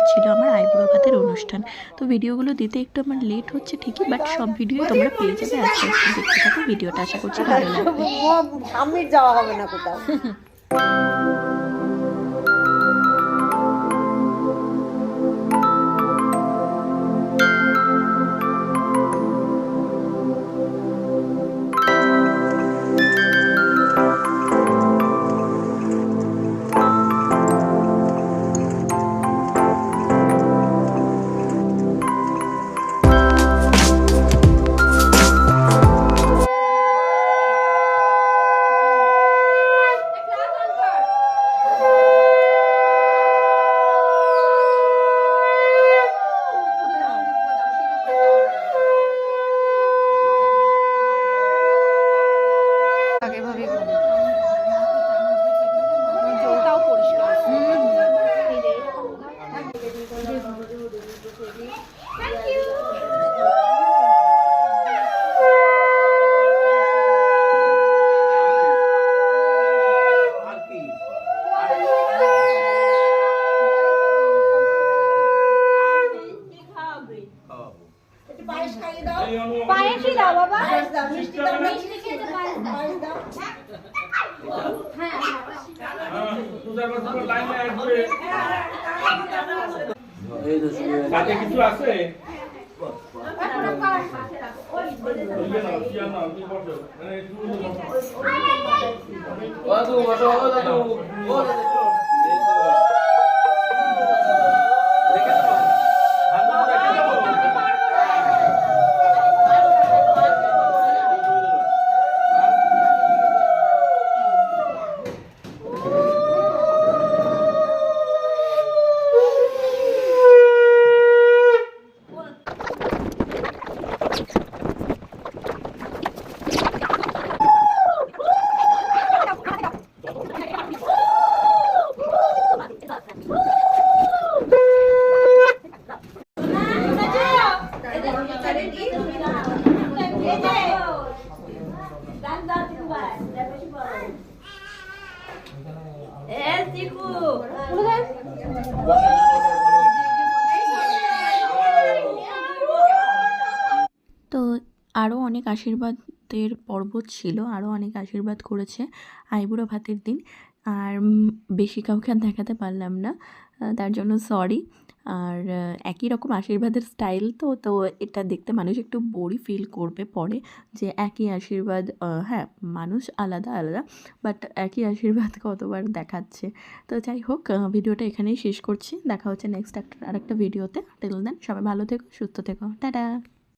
হচ্ছিল আমার আইবুড়ো ভাতের অনুষ্ঠান। তো ভিডিওগুলো দিতে একটু আমার লেট হচ্ছে ঠিকই, বাট সব ভিডিওই তোমরা পেয়ে যাবে। আস্তে আস্তে দেখতে থাকো ভিডিওটা, আশা করছি ভালো লাগবে। সামনে যাওয়া হবে না কোথাও। পায়েসই দাও বাবা, মিষ্টি দাও, মিষ্টি খেতে পায়েস দাও। হ্যাঁ কাছে কিছু আছে? তো আরও অনেক আশীর্বাদের পর্ব ছিল, আরও অনেক আশীর্বাদ করেছে আইবুড়ো ভাতের দিন। আর বেশি কাউকে আর দেখাতে পারলাম না, তার জন্য সরি। আর একই রকম আশীর্বাদের স্টাইল, তো এটা দেখতে মানুষ একটু বোরই ফিল করবে পরে, যে একই আশীর্বাদ, হ্যাঁ মানুষ আলাদা আলাদা, বাট একই আশীর্বাদ কতবার দেখাচ্ছে। তো যাই হোক, ভিডিওটা এখানেই শেষ করছি। দেখা হচ্ছে নেক্সট আরেকটা ভিডিওতে। টিল দেন সবাই ভালো থেকো, সুস্থ থেকো, টাটা।